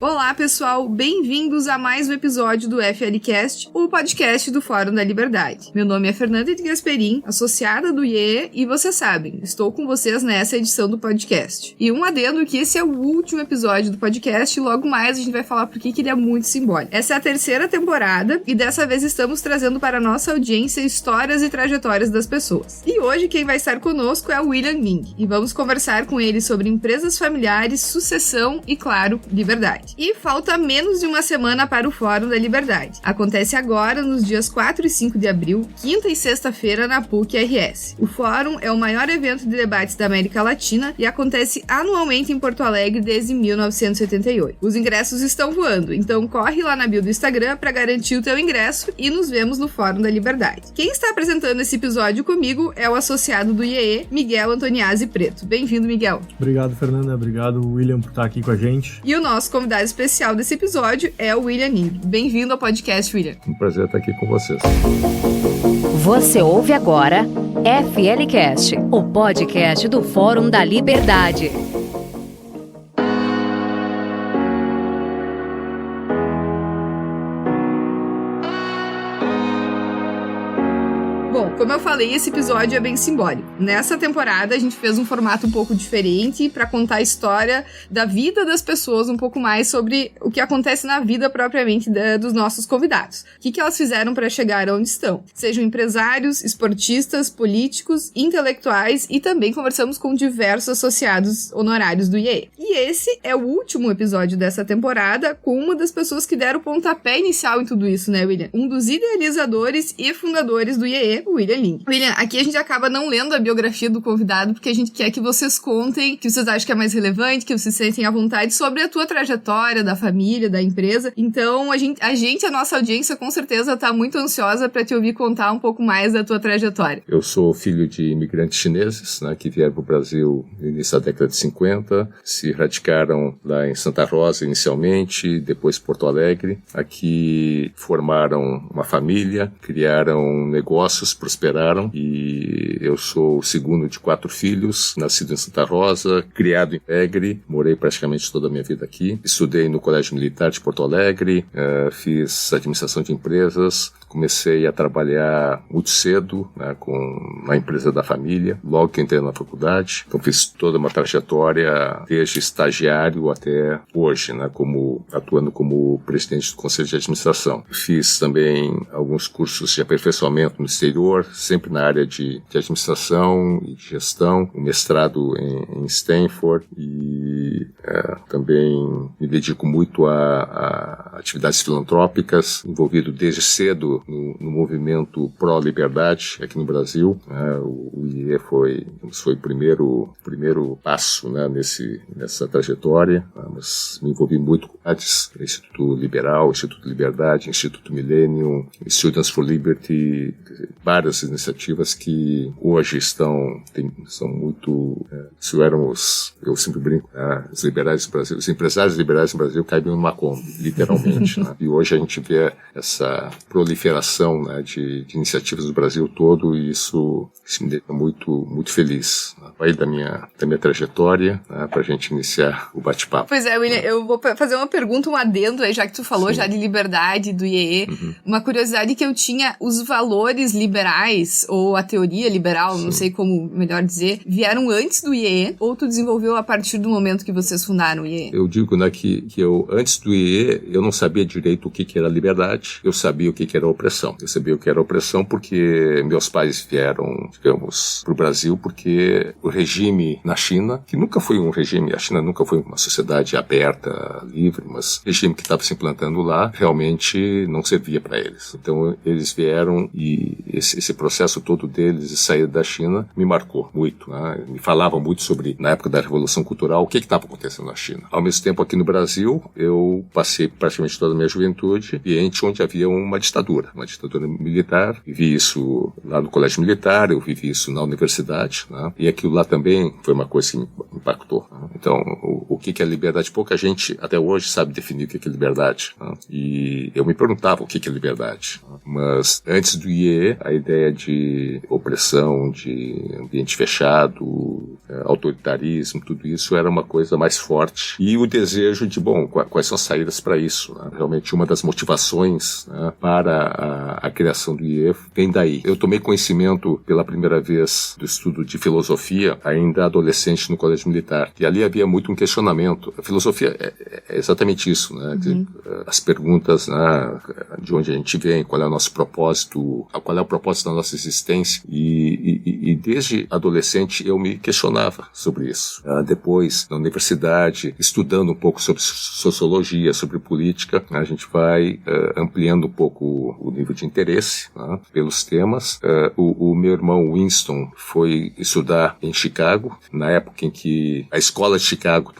Olá, pessoal! Bem-vindos a mais um episódio do FLcast, o podcast do Fórum da Liberdade. Meu nome é Fernanda de Gasperim, associada do IEE, e vocês sabem, estou com vocês nessa edição do podcast. E um adendo que esse é o último episódio do podcast e logo mais a gente vai falar porque ele é muito simbólico. Essa é a terceira temporada e dessa vez estamos trazendo para a nossa audiência histórias e trajetórias das pessoas. E hoje quem vai estar conosco é o William Ning e vamos conversar com ele sobre empresas familiares, sucessão e, claro, liberdade. E falta menos de uma semana para o Fórum da Liberdade. Acontece agora nos dias 4 e 5 de abril, quinta e sexta-feira na PUC-RS. O Fórum é o maior evento de debates da América Latina e acontece anualmente em Porto Alegre desde 1978. Os ingressos estão voando, então corre lá na bio do Instagram para garantir o teu ingresso e nos vemos no Fórum da Liberdade. Quem está apresentando esse episódio comigo é o associado do IEE, Miguel Antoniazzi Preto. Bem-vindo, Miguel. Obrigado, Fernanda. Obrigado, William, por estar aqui com a gente. E o nosso convidado especial desse episódio é o William Ning. Bem-vindo ao podcast, William. Um prazer estar aqui com vocês. Você ouve agora FLcast, o podcast do Fórum da Liberdade. Bom, como eu falei, esse episódio é bem simbólico. Nessa temporada, a gente fez um formato um pouco diferente para contar a história da vida das pessoas, um pouco mais sobre o que acontece na vida propriamente dos nossos convidados. O que elas fizeram para chegar onde estão. Sejam empresários, esportistas, políticos, intelectuais e também conversamos com diversos associados honorários do IEE. E esse é o último episódio dessa temporada com uma das pessoas que deram o pontapé inicial em tudo isso, né, William? Um dos idealizadores e fundadores do IEE, o William Ning. William, aqui a gente acaba não lendo a biografia do convidado porque a gente quer que vocês contem, que vocês acham que é mais relevante, que vocês sentem à vontade sobre a tua trajetória, da família, da empresa. Então, a nossa audiência, com certeza tá muito ansiosa para te ouvir contar um pouco mais da tua trajetória. Eu sou filho de imigrantes chineses, né, que vieram para o Brasil no início da década de 50, se radicaram lá em Santa Rosa inicialmente, depois Porto Alegre. Aqui formaram uma família, criaram negócios, prosperaram, e eu sou o segundo de 4 filhos, nascido em Santa Rosa, criado em Alegre, morei praticamente toda a minha vida aqui, estudei no Colégio Militar de Porto Alegre, fiz administração de empresas, comecei a trabalhar muito cedo, né, na empresa da família, logo que entrei na faculdade, então fiz toda uma trajetória desde estagiário até hoje, né, atuando como presidente do Conselho de Administração. Fiz também alguns cursos de aperfeiçoamento no exterior, sempre na área de administração e de gestão, um mestrado em Stanford, e também me dedico muito a atividades filantrópicas, envolvido desde cedo no movimento pró-liberdade aqui no Brasil. O IEE foi o primeiro passo, né, nessa trajetória, mas me envolvi muito com Instituto Liberal, Instituto Liberdade, Instituto Millennium, Students for Liberty, várias iniciativas que hoje são muito, eu sempre brinco, os liberais do Brasil, os empresários liberais do Brasil caibam numa Kombi, literalmente, né? E hoje a gente vê essa proliferação, né, de iniciativas do Brasil todo, e isso me deixa muito, muito feliz, né? Aí da minha trajetória, né, pra gente iniciar o bate-papo. Pois é, William, eu vou fazer uma pergunta, um adendo aí, já que tu falou já de liberdade do IEE. Uhum. Uma curiosidade que eu tinha, os valores liberais, ou a teoria liberal, não sei como melhor dizer, vieram antes do IEE, ou tu desenvolveu a partir do momento que vocês fundaram o IEE? Eu digo, né, que eu, antes do IEE, eu não sabia direito o que era liberdade, eu sabia o que era opressão. Eu sabia o que era opressão porque meus pais vieram, digamos, pro Brasil, porque o regime na China, que nunca foi um regime, a China nunca foi uma sociedade aberta, livre, mas o regime que estava se implantando lá realmente não servia para eles. Então eles vieram, e esse processo todo deles de sair da China me marcou muito, né? Me falavam muito sobre, na época da Revolução Cultural, o que estava acontecendo na China. Ao mesmo tempo, aqui no Brasil, eu passei praticamente toda a minha juventude em ambiente onde havia uma ditadura militar. Vivi isso lá no Colégio Militar, eu vivi isso na universidade, né? E aquilo lá também foi uma coisa que me impactou, né? Então, o que é liberdade? Pouca gente até hoje sabe definir o que é liberdade, né? E eu me perguntava o que é liberdade, né? Mas antes do IEE, a ideia ideia de opressão, de ambiente fechado, autoritarismo, tudo isso era uma coisa mais forte. E o desejo de, quais são as saídas para isso? Né? Realmente uma das motivações, né, para a criação do IE vem daí. Eu tomei conhecimento pela primeira vez do estudo de filosofia, ainda adolescente no colégio militar. E ali havia muito um questionamento. A filosofia é exatamente isso, né? Dizer, as perguntas, né, de onde a gente vem, qual é o nosso propósito, qual é o propósito da nossa existência. E desde adolescente eu me questionava sobre isso. Depois, na universidade, estudando um pouco sobre sociologia, sobre política, a gente vai ampliando um pouco o nível de interesse, né, pelos temas. O meu irmão Winston foi estudar em Chicago, na época em que a escola de Chicago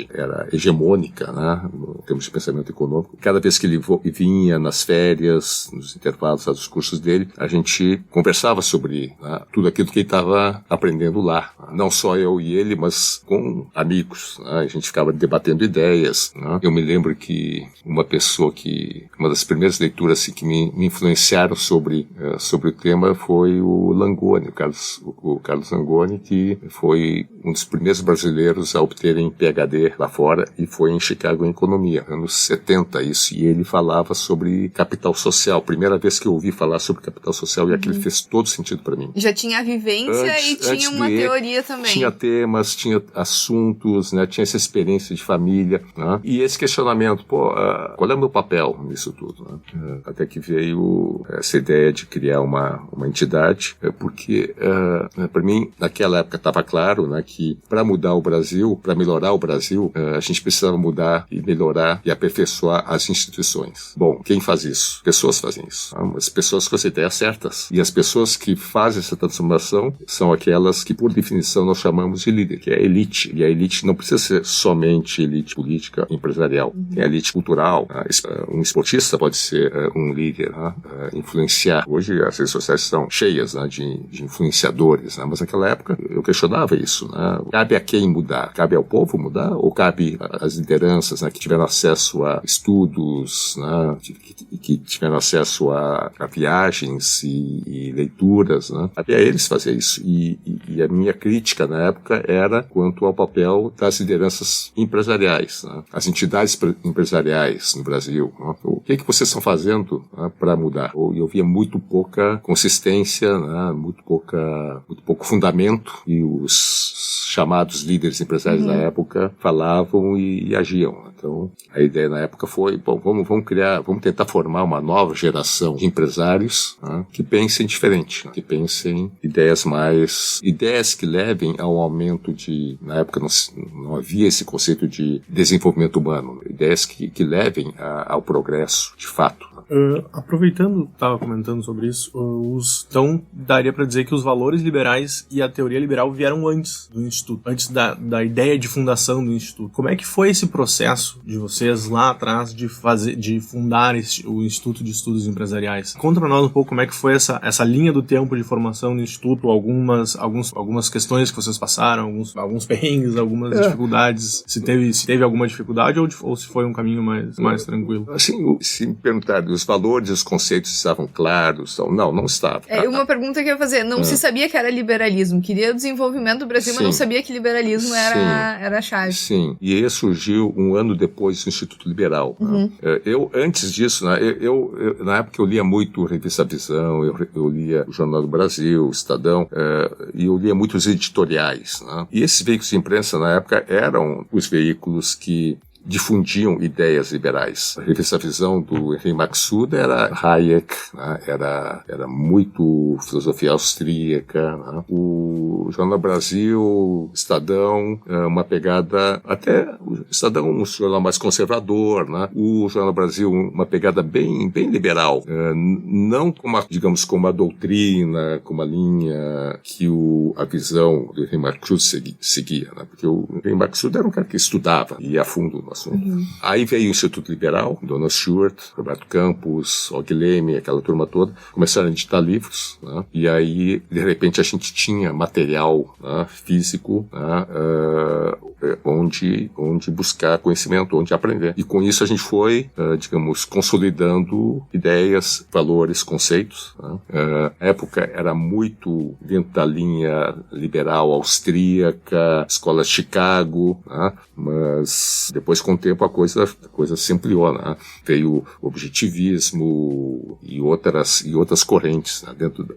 era hegemônica, né, em termos de pensamento econômico. Cada vez que ele vinha nas férias, nos intervalos dos cursos dele, a gente conversava sobre, né, tudo aquilo que ele estava aprendendo lá. Não só eu e ele, mas com amigos. Né, a gente ficava debatendo ideias. Né. Eu me lembro que uma das primeiras leituras assim, que me influenciaram sobre o tema foi o Langoni, o Carlos Langoni, que foi um dos primeiros brasileiros a obterem PhD lá fora e foi em Chicago em economia, anos 70 isso, e ele falava sobre capital social, primeira vez que eu ouvi falar sobre capital social, e aquilo fez todo sentido para mim. Já tinha a vivência e tinha uma teoria também. Tinha temas, tinha assuntos, né, tinha essa experiência de família, né, e esse questionamento, qual é o meu papel nisso tudo? Né? Até que veio essa ideia de criar uma entidade, porque para mim, naquela época estava claro, né, que para mudar o Brasil, para melhorar o Brasil, a gente precisava mudar e melhorar e aperfeiçoar as instituições. Bom, quem faz isso? Pessoas fazem isso. As pessoas com as ideias certas. E as pessoas que fazem essa transformação são aquelas que, por definição, nós chamamos de líder, que é a elite. E a elite não precisa ser somente elite política, empresarial. Tem a elite cultural. Um esportista pode ser um líder, influenciar. Hoje as redes sociais estão cheias, né, de influenciadores, né, mas naquela época eu questionava isso. Né? Cabe a quem mudar? Cabe ao povo mudar? Ou cabe às lideranças, né, que tiveram acesso a estudos, né, que tiveram acesso a viagens e leituras? Né? Cabe a eles fazer isso. E a minha crítica na época era quanto ao papel das lideranças empresariais, né? As entidades empresariais no Brasil. Né? O que vocês estão fazendo, né, para mudar? Eu via muito pouca consistência, né, muito pouco fundamento, e os chamados líderes empresários da época falavam e agiam. Então, a ideia na época foi, vamos tentar formar uma nova geração de empresários, né, que pensem diferente, que pensem ideias que levem ao aumento na época não havia esse conceito de desenvolvimento humano, ideias que levem ao progresso, de fato. Aproveitando, estava comentando sobre isso, então daria para dizer que os valores liberais e a teoria liberal vieram antes do Instituto, antes da ideia de fundação do Instituto. Como é que foi esse processo de vocês lá atrás de fundar o Instituto de Estudos Empresariais? Conta para nós um pouco como é que foi essa linha do tempo de formação do Instituto, algumas questões que vocês passaram, alguns perrengues, algumas dificuldades, se teve alguma dificuldade ou se foi um caminho mais tranquilo. Assim, se me perguntar, os valores e os conceitos estavam claros? Não estavam. Uma pergunta que eu ia fazer, não se sabia que era liberalismo, queria o desenvolvimento do Brasil, mas não sabia que liberalismo era a chave. Sim, e aí surgiu um ano depois do Instituto Liberal. Né? Eu, antes disso, né, na época eu lia muito Revista Visão, eu lia o Jornal do Brasil, o Estadão, e eu lia muitos editoriais. Né? E esses veículos de imprensa, na época, eram os veículos que difundiam ideias liberais. A revista Visão do Henri Maxuda era Hayek, né? era muito filosofia austríaca. Né? O Jornal Brasil, Estadão, uma pegada, até o Estadão um jornal mais conservador, né? O Jornal Brasil uma pegada bem liberal, não como uma doutrina, como a linha que a visão do Henri Maxuda seguia, né? Porque o Henri Maxuda era um cara que estudava, ia a fundo no assunto. Aí veio o Instituto Liberal, Donald Stewart, Roberto Campos, Og Leme, aquela turma toda, começaram a editar livros, né? E aí, de repente, a gente tinha material, né, físico, né, onde buscar conhecimento, onde aprender. E com isso a gente foi, digamos, consolidando ideias, valores, conceitos, né? A época era muito dentro da linha liberal austríaca, escola de Chicago, né? Mas depois, com o tempo, a coisa se ampliou, né? Veio o objetivismo e outras correntes, né?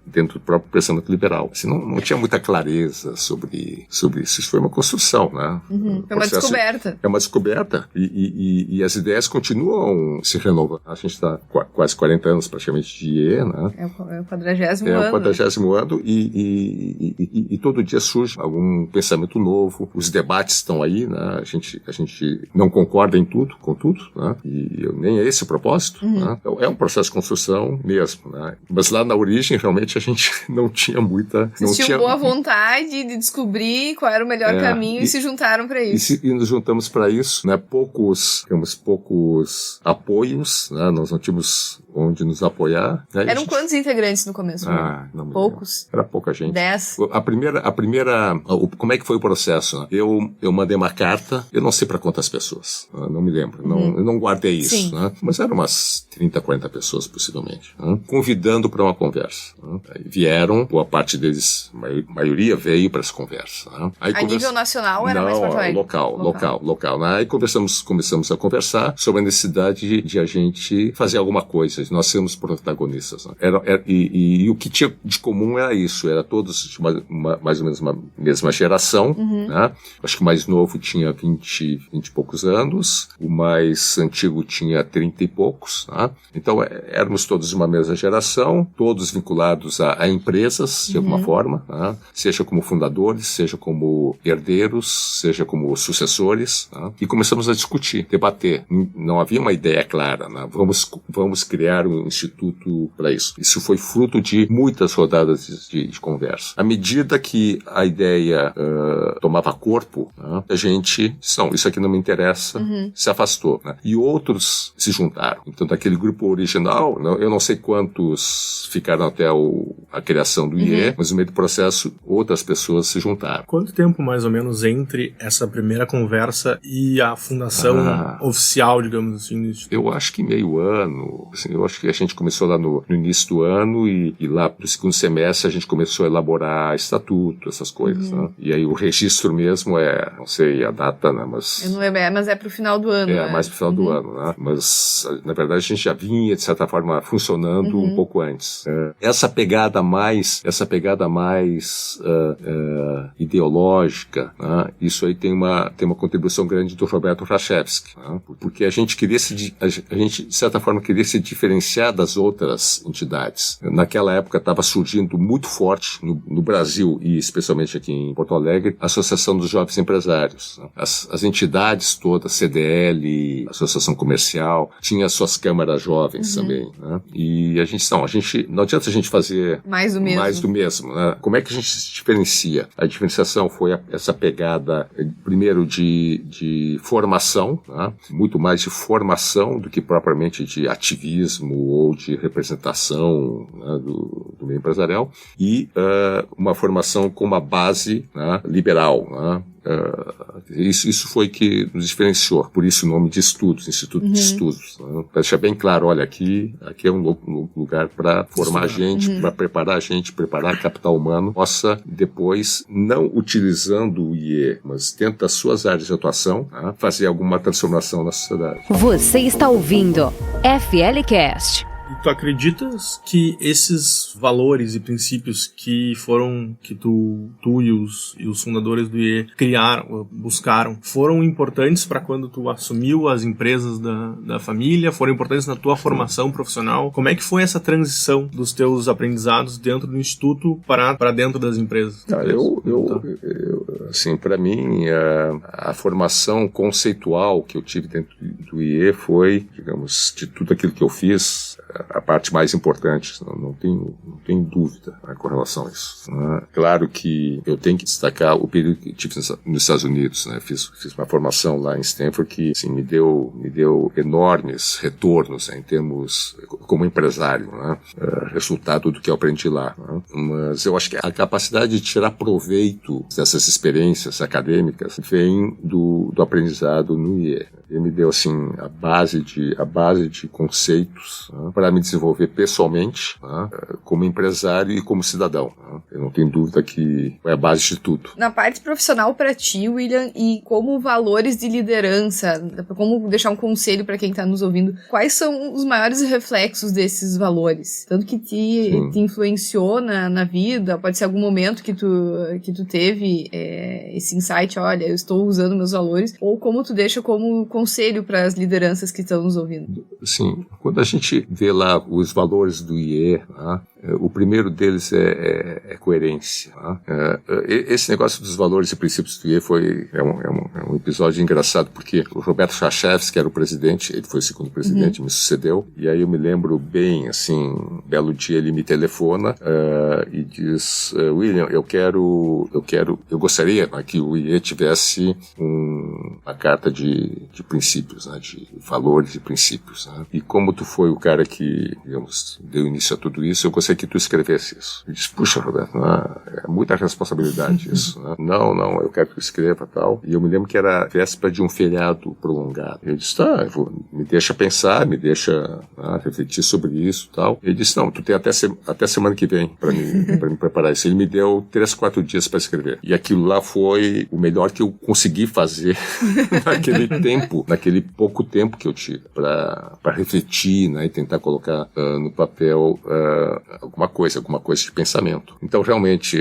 dentro do próprio pensamento liberal. Assim, não tinha muita clareza sobre isso. Isso foi uma construção, né? É uma descoberta. É uma descoberta. E as ideias continuam se renovando. A gente está quase 40 anos praticamente de IE, né? É o 40º ano. É o 40º ano e todo dia surge algum pensamento novo. Os debates estão aí, né? A gente não concorda com tudo, né? E nem é esse o propósito, né? Então, é um processo de construção mesmo, né? Mas lá na origem, realmente, a gente não tinha muita... Vocês tinham boa vontade de descobrir qual era o melhor caminho e se juntaram para isso. E nos juntamos para isso, né? Poucos apoios, né? Nós não tínhamos onde nos apoiar. Né? Eram quantos integrantes no começo? Não me Poucos? Era pouca gente. 10? Como é que foi o processo? Né? Eu mandei uma carta, eu não sei para quantas pessoas, não me lembro, eu não guardei isso, né? Mas eram umas 30, 40 pessoas, possivelmente, né? Convidando para uma conversa. Né? Aí vieram, boa parte deles, a maioria veio para essa conversa. Né? Aí nível nacional era mais Porto Alegre? Local. Né? Aí começamos a conversar sobre a necessidade de a gente fazer alguma coisa, de nós sermos protagonistas. Né? E o que tinha de comum era isso, era todos de mais ou menos uma mesma geração, né? Acho que o mais novo tinha 20 e poucos anos, o mais antigo tinha 30 e poucos, né? Então éramos todos de uma mesma geração, todos vinculados a empresas, de alguma forma, né? Seja como fundadores, seja como herdeiros, seja como sucessores, né? E começamos a discutir, debater. Não havia uma ideia clara, né? Vamos criar um instituto para isso. Isso foi fruto de muitas rodadas de conversa. À medida que a ideia tomava corpo, né, a gente disse, não, isso aqui não me interessa, se afastou. Né? E outros se juntaram. Então, daquele grupo original, eu não sei quantos ficaram até a criação do IE, mas no meio do processo, outras pessoas se juntaram. Quanto tempo, mais ou menos, entre essa primeira conversa e a fundação oficial, digamos assim? Eu acho que meio ano. Assim, eu acho que a gente começou lá no início do ano e lá no segundo semestre a gente começou a elaborar estatuto, essas coisas. Né? E aí o registro mesmo não sei a data, né? Mas... Eu não lembro, mas é pro final do ano. Mais pro final do ano, né? Mas, na verdade, a gente já vinha, de certa forma, funcionando um pouco antes. Essa pegada mais ideológica, né? Isso aí tem uma contribuição grande do Roberto Rachevsky, né? Porque a gente, de certa forma, queria se diferenciar das outras entidades. Naquela época estava surgindo muito forte no Brasil e especialmente aqui em Porto Alegre, a Associação dos Jovens Empresários. Né? As entidades todas, CDL, Associação Comercial, tinha suas câmaras jovens também. Né? E a gente não adianta a gente fazer mais do mesmo. Né? Como é que a gente se diferencia? A diferenciação foi essa pegada, primeiro, de formação, né? Muito mais de formação do que propriamente de ativismo ou de representação, né, do meio empresarial, e uma formação com uma base, né, liberal, né? Isso foi que nos diferenciou, por isso o nome de estudos, Instituto de Estudos, né? Para deixar bem claro, olha, aqui é um lugar para formar a gente, para preparar a gente, preparar capital humano, possa depois, não utilizando o IE, mas dentro das suas áreas de atuação, né, fazer alguma transformação na sociedade. Você está ouvindo FLCast. Tu acreditas que esses valores e princípios que tu e os fundadores do IE criaram, buscaram, foram importantes para quando tu assumiu as empresas da família? Foram importantes na tua formação profissional? Como é que foi essa transição dos teus aprendizados dentro do instituto para dentro das empresas? Assim, para mim, a formação conceitual que eu tive dentro do IE foi, digamos, de tudo aquilo que eu fiz, a parte mais importante. Não tenho dúvida, né, com relação a isso. Né? Claro que eu tenho que destacar o período que tive nos Estados Unidos, né? Fiz uma formação lá em Stanford que assim, me deu enormes retornos, né, em termos como empresário, né? Resultado do que eu aprendi lá. Né? Mas eu acho que a capacidade de tirar proveito dessas experiências acadêmicas vem do aprendizado no IE. Ele me deu assim a base de conceitos, né, para me desenvolver pessoalmente, né, como empresário e como cidadão. Né? Eu não tenho dúvida que é a base de tudo. Na parte profissional para ti, William, e como valores de liderança, como deixar um conselho para quem está nos ouvindo, quais são os maiores reflexos desses valores? Tanto que te influenciou na vida, pode ser algum momento que tu teve esse insight, olha, eu estou usando meus valores, ou como tu deixa como conselho para as lideranças que estão nos ouvindo? Sim, quando a gente vê lá os valores do IE, né, o primeiro deles é coerência. Né? Esse negócio dos valores e princípios do IE é um episódio engraçado, porque o Roberto Chachefsky, que era o presidente, ele foi o segundo presidente, me sucedeu, e aí eu me lembro bem, assim, um belo dia ele me telefona e diz, William, eu gostaria, né, que o IE tivesse uma carta de princípios, né, de valores e princípios. Né? E como tu foi o cara que, digamos, deu início a tudo isso, eu gostaria que tu escrevesse isso. Eu disse, puxa, Roberto, é muita responsabilidade isso. Né? Não, eu quero que tu escreva e tal. E eu me lembro que era véspera de um feriado prolongado. Eu disse, me deixa pensar, me deixa refletir sobre isso e tal. Ele disse, não, tu tem até semana que vem para me preparar isso. Ele me deu 3, 4 dias para escrever. E aquilo lá foi o melhor que eu consegui fazer naquele pouco tempo que eu tive para refletir, né, e tentar colocar no papel alguma coisa de pensamento. Então, realmente,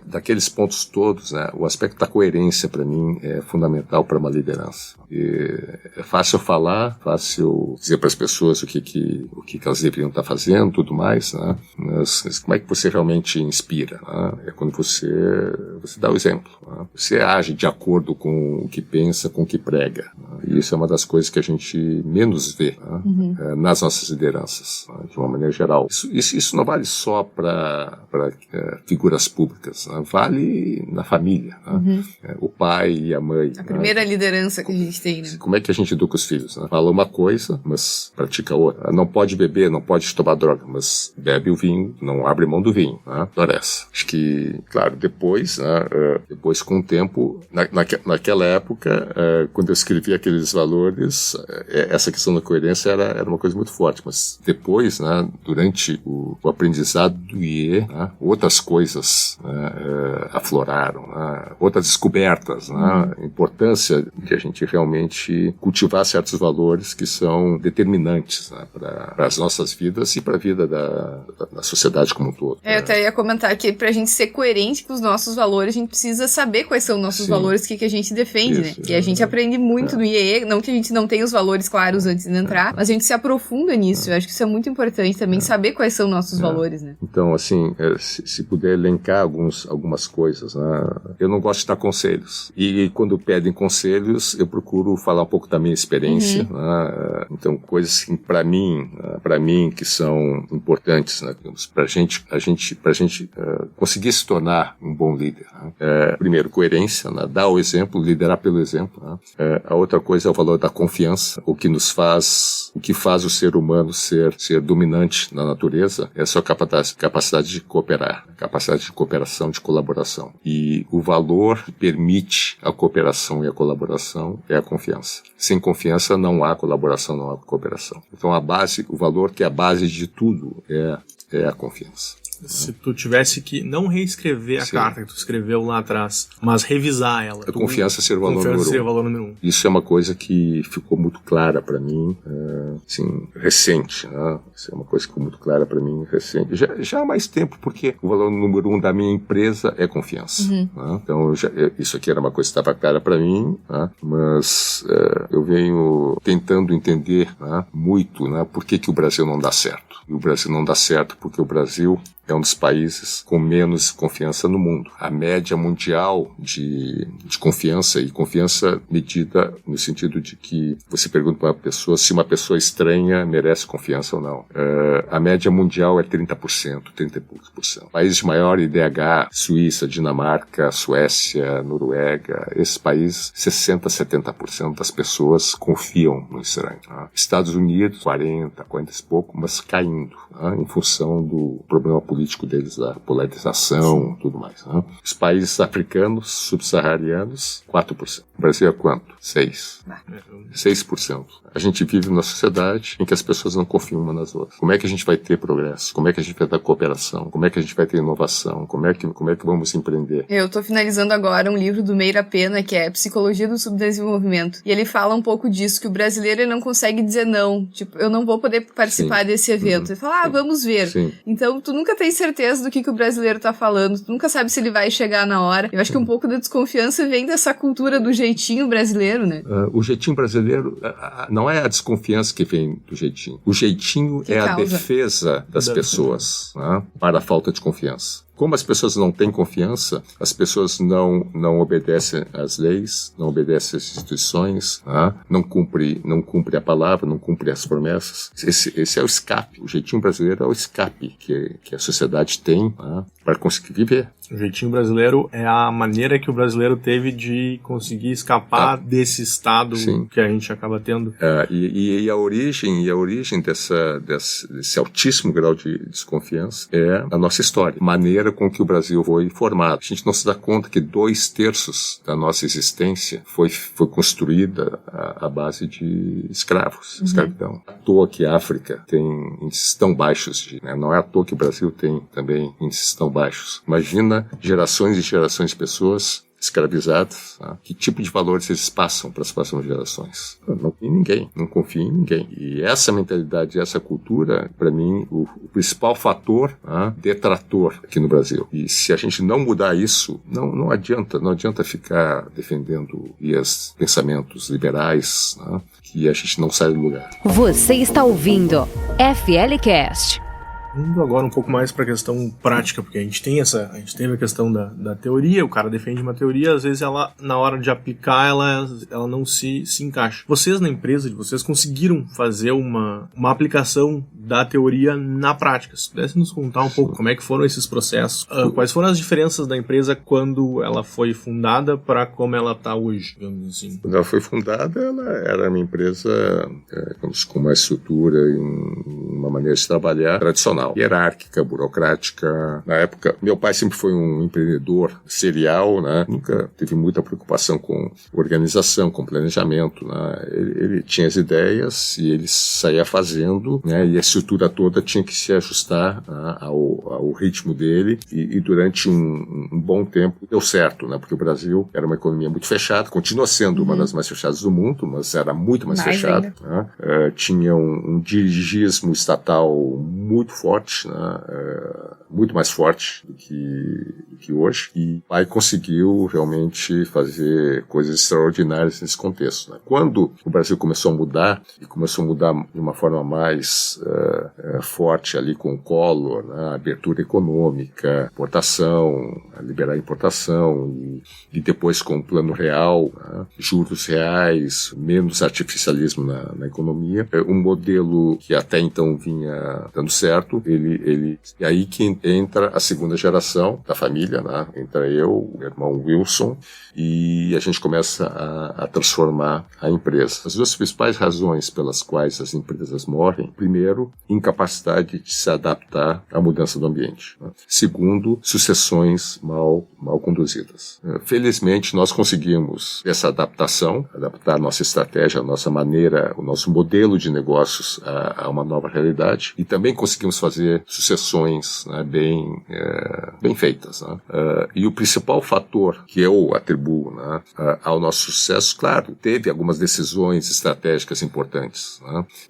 daqueles pontos todos, né, o aspecto da coerência, para mim, é fundamental para uma liderança. É fácil falar, fácil dizer para as pessoas o que elas deveriam estar fazendo, tudo mais, né, mas como é que você realmente inspira? Né? É quando você dá o exemplo. Né? Você age de acordo com o que pensa, com o que prega. Né? E isso é uma das coisas que a gente menos vê, né, nas nossas lideranças, né, de uma maneira geral. Isso não vale só para figuras públicas, né? Vale na família, né? O pai e a mãe. A primeira liderança que a gente tem, né? Como é que a gente educa os filhos? Né? Fala uma coisa, mas pratica outra. Não pode beber, não pode tomar droga, mas bebe o vinho, não abre mão do vinho. Né? Acho que, claro, depois com o tempo, naquela época, quando eu escrevi aqueles valores, essa questão da coerência era uma coisa muito forte, mas depois, né, durante o aprendizado do IE, né, outras coisas, né, afloraram, né, outras descobertas, né, a importância de a gente realmente cultivar certos valores que são determinantes, né, para as nossas vidas e para a vida da sociedade como um todo. Eu até ia comentar que para a gente ser coerente com os nossos valores, a gente precisa saber quais são os nossos valores, o que a gente defende, isso, né? E a gente aprende muito no IE, não que a gente não tenha os valores claros antes de entrar, mas a gente se aprofunda nisso. Eu acho que isso é muito importante também, saber quais são nossos valores, né? Então, assim, se puder elencar algumas coisas, né? Eu não gosto de dar conselhos. E quando pedem conselhos, eu procuro falar um pouco da minha experiência, né? Então, coisas que, para mim, que são importantes, né? Pra gente conseguir se tornar um bom líder. Né? Primeiro, coerência, né? Dar o exemplo, liderar pelo exemplo. Né? A outra coisa é o valor da confiança, o que faz o ser humano ser dominante na natureza é a sua capacidade de cooperar, capacidade de cooperação, de colaboração. E o valor que permite a cooperação e a colaboração é a confiança. Sem confiança não há colaboração, não há cooperação. Então o valor que é a base de tudo é a confiança. Se tu tivesse que não reescrever a carta que tu escreveu lá atrás, mas revisar ela. A confiança ser o valor número 1. Isso é uma coisa que ficou muito clara para mim, assim, recente. Né? Isso é uma coisa que ficou muito clara para mim, recente. Já há mais tempo, porque o valor número 1 da minha empresa é confiança. Né? Então, isso aqui era uma coisa que estava clara para mim, né? Mas eu venho tentando entender, né, muito, né, por que o Brasil não dá certo. E o Brasil não dá certo porque o Brasil é um dos países com menos confiança no mundo. A média mundial de confiança, e confiança medida no sentido de que você pergunta para uma pessoa se uma pessoa estranha merece confiança ou não. A média mundial é 30%, 30 e poucos por cento. Países de maior IDH, Suíça, Dinamarca, Suécia, Noruega, esses países, 60%, 70% das pessoas confiam no estranho. Tá? Estados Unidos, 40 e pouco, mas caindo, tá? Em função do problema político deles, da polarização, tudo mais. Tá? Os países africanos, subsaarianos, 4%. O Brasil é quanto? 6%. A gente vive numa sociedade em que as pessoas não confiam umas nas outras. Como é que a gente vai ter progresso? Como é que a gente vai ter cooperação? Como é que a gente vai ter inovação? Como é que vamos empreender? Eu tô finalizando agora um livro do Meira Pena, que é Psicologia do Subdesenvolvimento. E ele fala um pouco disso, que o brasileiro ele não consegue dizer não. Tipo, eu não vou poder participar desse evento. Ele fala, vamos ver. Sim. Então, tu nunca tem certeza do que o brasileiro tá falando. Tu nunca sabe se ele vai chegar na hora. Eu acho que um pouco da desconfiança vem dessa cultura do jeitinho brasileiro, né? O jeitinho brasileiro não é a desconfiança que vem do jeitinho. O jeitinho é a defesa das pessoas, né, para a falta de confiança. Como as pessoas não têm confiança, as pessoas não obedecem às leis, não obedecem às instituições, não cumpre a palavra, não cumpre as promessas. Esse é o escape. O jeitinho brasileiro é o escape que a sociedade tem para conseguir viver. O jeitinho brasileiro é a maneira que o brasileiro teve de conseguir escapar desse estado que a gente acaba tendo. E a origem desse altíssimo grau de desconfiança é a nossa história. Maneira com que o Brasil foi formado. A gente não se dá conta que 2/3 da nossa existência foi construída à base de escravos, escravidão. À toa que a África tem índices tão baixos, não é à toa que o Brasil tem também índices tão baixos. Imagina gerações e gerações de pessoas escravizados, que tipo de valores eles passam para as próximas gerações? Não confia em ninguém, não confia em ninguém. E essa mentalidade, essa cultura, para mim, o principal fator detrator aqui no Brasil. E se a gente não mudar isso, não adianta ficar defendendo pensamentos liberais, que a gente não sai do lugar. Você está ouvindo FLCast. Indo agora um pouco mais para a questão prática, porque a gente teve a questão da teoria, o cara defende uma teoria, às vezes ela, na hora de aplicar, ela não se encaixa. Vocês na empresa de vocês conseguiram fazer uma aplicação da teoria na prática. Se pudesse nos contar um pouco como é que foram esses processos, quais foram as diferenças da empresa quando ela foi fundada para como ela está hoje, digamos assim? Quando ela foi fundada, ela era uma empresa com uma estrutura e uma maneira de trabalhar tradicional. Hierárquica, burocrática. Na época, meu pai sempre foi um empreendedor serial, nunca teve muita preocupação com organização, com planejamento. Ele tinha as ideias e ele saía fazendo, e a estrutura toda tinha que se ajustar ao ritmo dele e durante um bom tempo deu certo, porque o Brasil era uma economia muito fechada, continua sendo uma das mais fechadas do mundo, mas era muito mais fechada. Tinha um dirigismo estatal muito forte, muito mais forte do que hoje, e o pai conseguiu realmente fazer coisas extraordinárias nesse contexto. Quando o Brasil começou a mudar, e começou a mudar de uma forma mais forte ali com o Collor, a abertura econômica, importação, liberar importação, e depois com o Plano Real, juros reais, menos artificialismo na economia, um modelo que até então vinha dando certo. E aí que entra a segunda geração da família, entra eu, o irmão Wilson, e a gente começa a transformar a empresa. As duas principais razões pelas quais as empresas morrem: primeiro, incapacidade de se adaptar à mudança do ambiente. Segundo, sucessões mal conduzidas. Felizmente, nós conseguimos essa adaptação, adaptar a nossa estratégia, a nossa maneira, o nosso modelo de negócios a uma nova realidade, e também conseguimos fazer sucessões bem feitas. E o principal fator que eu atribuo ao nosso sucesso, claro, teve algumas decisões estratégicas importantes.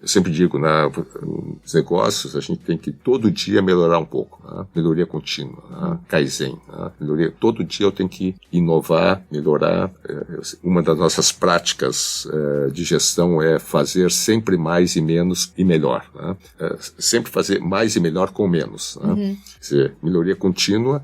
Eu sempre digo, nos negócios a gente tem que todo dia melhorar um pouco, melhoria contínua, Kaizen, melhoria. Todo dia eu tenho que inovar, melhorar. Uma das nossas práticas de gestão é fazer sempre mais e menos e melhor. Sempre fazer mais e melhor com menos. Quer dizer, melhoria contínua,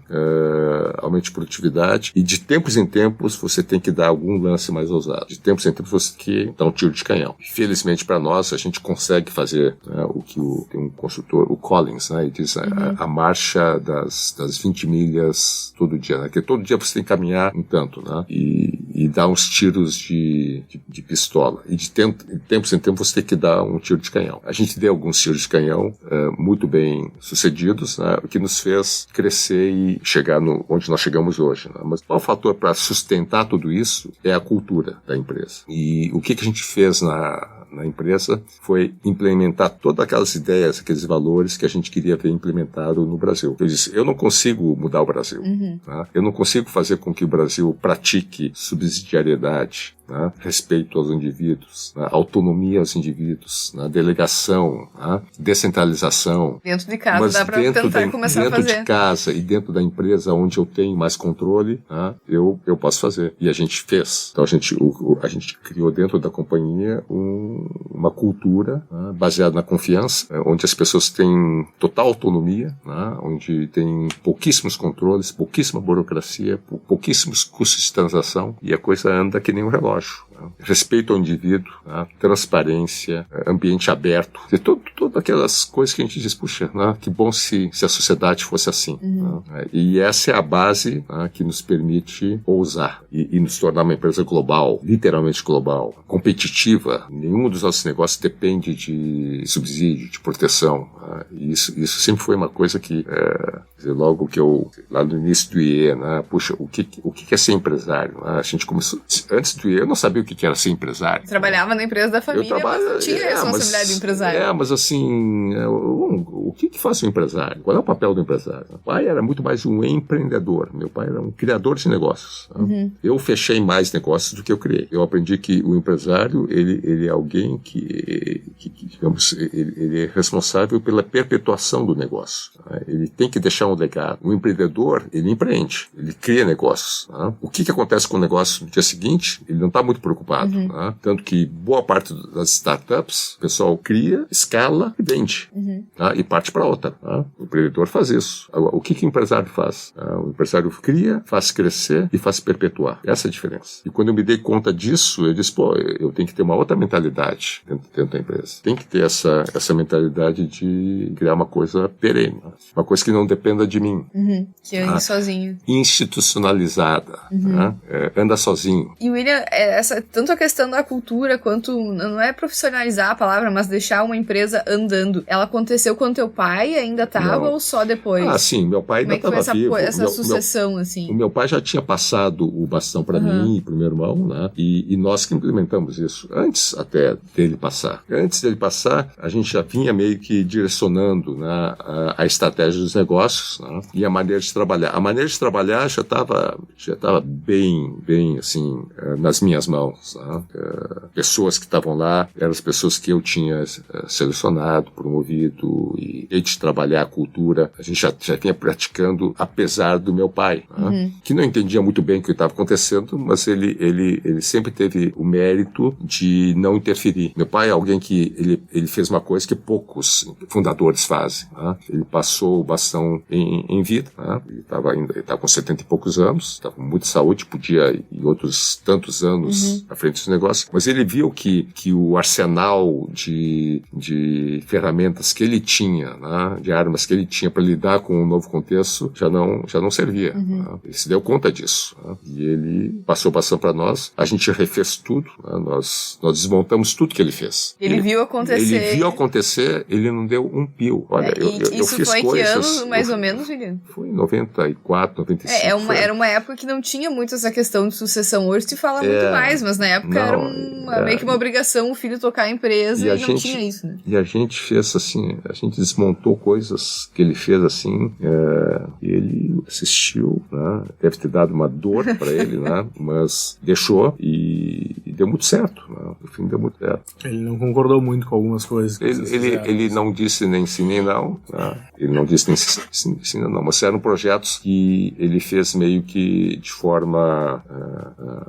aumento de produtividade, e de tempos em tempos você tem que dar algum lance mais ousado. De tempos em tempos você tem que dar um tiro de canhão. Felizmente para nós, a gente consegue fazer o que tem um consultor, o Collins, né, ele diz a marcha das 20 milhas todo dia, né, que todo dia você tem que caminhar um tanto, né, e dar uns tiros de pistola. E de tempos em tempos você tem que dar um tiro de canhão. A gente deu alguns tiros de canhão muito bem sucedidos, né, o que nos fez crescer e chegar onde nós chegamos hoje. Né? Mas qual fator para sustentar tudo isso é a cultura da empresa. E o que a gente fez na empresa foi implementar todas aquelas ideias, aqueles valores que a gente queria ver implementado no Brasil. Eu disse, eu não consigo mudar o Brasil. Tá? Eu não consigo fazer com que o Brasil pratique subsidiariedade, né? Respeito aos indivíduos, né? Autonomia aos indivíduos, né? Delegação, né? Descentralização. Dentro de casa dá para tentar começar a fazer. Dentro de casa e dentro da empresa onde eu tenho mais controle, né? eu posso fazer. E a gente fez. Então a gente criou dentro da companhia uma cultura, né? Baseada na confiança, onde as pessoas têm total autonomia, né? Onde tem pouquíssimos controles, pouquíssima burocracia, pouquíssimos custos de transação, e a coisa anda que nem um relógio. Respeito ao indivíduo, né? Transparência, ambiente aberto, todas aquelas coisas que a gente diz, puxa, né? Que bom se a sociedade fosse assim. Né? E essa é a base, né? Que nos permite ousar e nos tornar uma empresa global, literalmente global, competitiva. Nenhum dos nossos negócios depende de subsídio, de proteção. Né? E isso sempre foi uma coisa que, logo que lá no início do IE, né? Puxa, o que é ser empresário? Né? A gente começou, antes do IE eu não sabia o que era ser empresário. Trabalhava na empresa da família, mas não tinha responsabilidade do empresário. Mas assim, o que faz um empresário? Qual é o papel do empresário? Meu pai era muito mais um empreendedor. Meu pai era um criador de negócios. Eu fechei mais negócios do que eu criei. Eu aprendi que o empresário, ele é alguém que digamos, ele é responsável pela perpetuação do negócio. Ele tem que deixar um legado. O empreendedor, ele empreende, ele cria negócios. O que acontece com o negócio no dia seguinte? Ele não está muito preocupado. Tanto que boa parte das startups, o pessoal cria, escala e vende. E parte para outra. O empreendedor faz isso. Agora, o que o empresário faz? O empresário cria, faz crescer e faz perpetuar. Essa é a diferença. E quando eu me dei conta disso, eu disse, eu tenho que ter uma outra mentalidade dentro da empresa. Tem que ter essa mentalidade de criar uma coisa perene. Uma coisa que não dependa de mim. Que ande sozinho. Institucionalizada. Anda sozinho. E William, tanto a questão da cultura quanto, não é profissionalizar a palavra, mas deixar uma empresa andando, ela aconteceu quando teu pai ainda estava ou só depois? Sim, meu pai ainda estava vivo. Essa sucessão, assim? O meu pai já tinha passado o bastão para mim e para o meu irmão, né? E nós que implementamos isso, antes até dele passar. Antes dele passar, a gente já vinha meio que direcionando, né, a estratégia dos negócios, né? E a maneira de trabalhar. A maneira de trabalhar já estava bem, assim, nas minhas mãos. Né? Pessoas que estavam lá eram as pessoas que eu tinha selecionado, promovido, e de trabalhar a cultura, a gente já vinha praticando, apesar do meu pai, né? Que não entendia muito bem o que estava acontecendo, mas ele sempre teve o mérito de não interferir. Meu pai é alguém que ele fez uma coisa que poucos fundadores fazem. Né? Ele passou o bastão em vida. Né? Ele estava com 70 e poucos anos, estava com muita saúde, podia ir outros tantos anos à frente dos negócios, mas ele viu que o arsenal de ferramentas que ele tinha, né? De armas que ele tinha para lidar com o novo contexto já não servia. Né? Ele se deu conta disso. Né? E ele passou o bastão para nós, a gente refez tudo, né? Nós desmontamos tudo que ele fez. Ele viu acontecer, ele não deu um pio. Olha, eu fiz foi coisas... Que ano, mais ou menos, William? Foi em 94, 95. Era uma época que não tinha muito essa questão de sucessão. Hoje se fala muito mais, mas na época era meio que uma obrigação o filho tocar a empresa e não tinha isso, né? E a gente fez assim, a gente desmontou coisas que ele fez assim, e ele assistiu, né? Deve ter dado uma dor para ele, né? Mas deixou e deu muito certo, né? No fim deu muito certo. Ele não concordou concordou muito com algumas coisas que ele não disse nem sim nem não, né? Ele não disse nem sim nem não, mas eram projetos que ele fez meio que de forma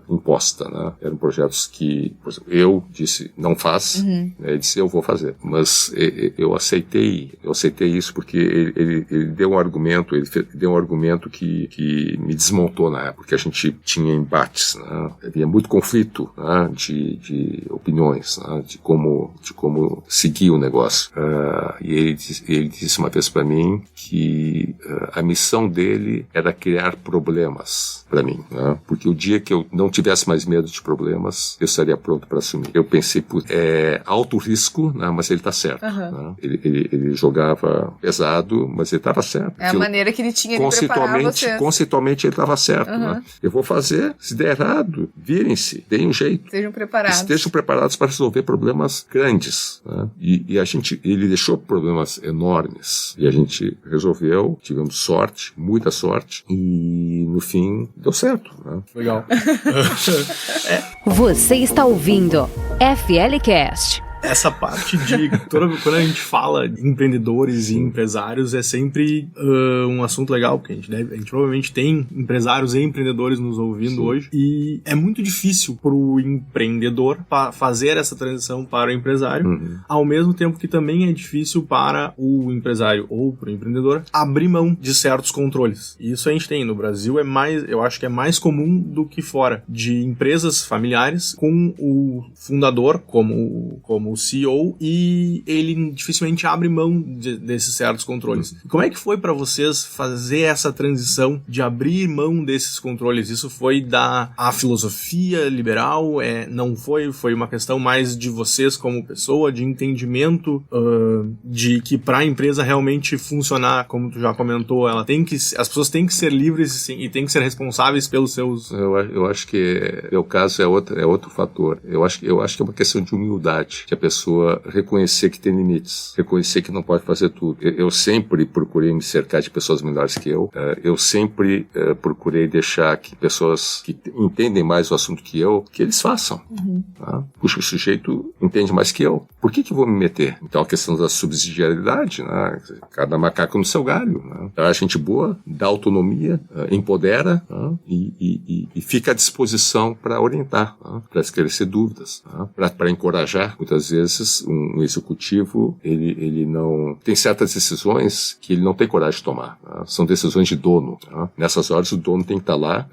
imposta, né? Eram projetos que, por exemplo, eu disse não faz, ele disse eu vou fazer, mas eu aceitei isso porque ele deu um argumento, que me desmontou na época, porque a gente tinha embates, né? Havia muito conflito, né? de opiniões, né? de como seguir o negócio. E ele disse uma vez para mim que a missão dele era criar problemas para mim, né? Porque o dia que eu não tivesse mais medo de problemas, eu estaria pronto para assumir. Eu pensei, alto risco, né? Mas ele está certo. Né? Ele jogava pesado, mas ele estava certo. É a maneira que ele tinha de preparar você. Conceitualmente ele estava certo. Né? Eu vou fazer, se der errado, virem-se, deem um jeito. Estejam preparados para resolver problemas grandes. Né? E ele deixou problemas enormes. E a gente resolveu, tivemos sorte, muita sorte, e no fim deu certo. Né? Legal. Você está ouvindo FLCast. Essa parte quando a gente fala de empreendedores e empresários, é sempre um assunto legal, porque a gente provavelmente tem empresários e empreendedores nos ouvindo hoje, e é muito difícil pro empreendedor fazer essa transição para o empresário, ao mesmo tempo que também é difícil para o empresário ou pro empreendedor abrir mão de certos controles. E isso a gente tem no Brasil, eu acho que é mais comum do que fora, de empresas familiares com o fundador como o CEO, e ele dificilmente abre mão desses certos controles. Como é que foi para vocês fazer essa transição de abrir mão desses controles? Isso foi a filosofia liberal? Não foi uma questão mais de vocês como pessoa, de entendimento de que para a empresa realmente funcionar, como tu já comentou, as pessoas têm que ser livres e têm que ser responsáveis pelos seus... Eu acho que o caso é outro fator. Eu acho que é uma questão de humildade, que a pessoa reconhecer que tem limites, reconhecer que não pode fazer tudo. Eu sempre procurei me cercar de pessoas melhores que eu sempre procurei deixar que pessoas que entendem mais o assunto que eles façam. Tá? Puxa, o sujeito entende mais que eu. Por que eu vou me meter? Então a questão da subsidiariedade, né? Cada macaco no seu galho. Né? A gente boa, dá autonomia, empodera, né? e fica à disposição para orientar, né? Para esclarecer dúvidas, né? Para encorajar. Muitas vezes um executivo ele não tem certas decisões que ele não tem coragem de tomar, né? São decisões de dono, né? Nessas horas o dono tem que estar lá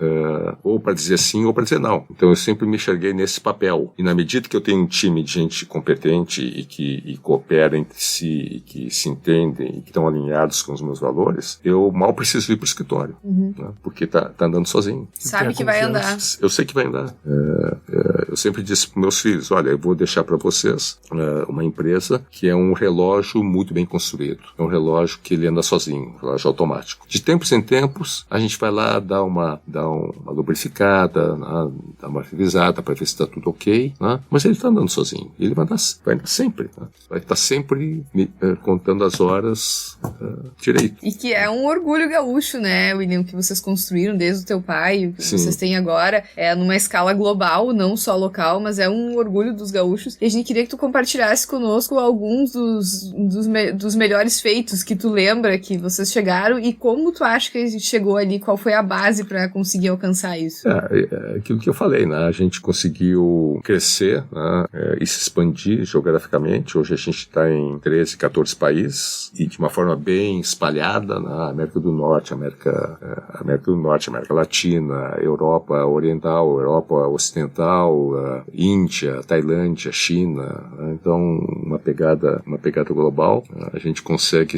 ou para dizer sim ou para dizer não. Então eu sempre me enxerguei nesse papel, e na medida que eu tenho um time de gente competente e que coopera entre si e que se entendem e que estão alinhados com os meus valores, eu mal preciso ir para o escritório, né? Porque tá andando sozinho. Sabe que vai andar. Eu sei que vai andar. Eu sempre disse para meus filhos, olha, eu vou deixar para vocês uma empresa que é um relógio muito bem construído. É um relógio que ele anda sozinho, um relógio automático. De tempos em tempos, a gente vai lá dar uma lubrificada, né? Dar uma revisada para ver se está tudo ok, né? Mas ele está andando sozinho. Ele vai andar sempre. Né? Vai estar sempre contando as horas direito. E que é um orgulho gaúcho, né, William, que vocês construíram desde o teu pai, o que vocês têm agora, numa escala global, não só local, mas é um orgulho dos gaúchos. E a gente queria que tu compartilhasse conosco alguns dos melhores feitos que tu lembra que vocês chegaram, e como tu acha que a gente chegou ali, qual foi a base para conseguir alcançar isso? Aquilo que eu falei, né? A gente conseguiu crescer, né? E se expandir geograficamente. Hoje a gente está em 13, 14 países, e de uma forma bem espalhada, né? América do Norte, América Latina, Europa Oriental, Europa Ocidental, Índia, Tailândia, China, né? Então uma pegada global. A gente consegue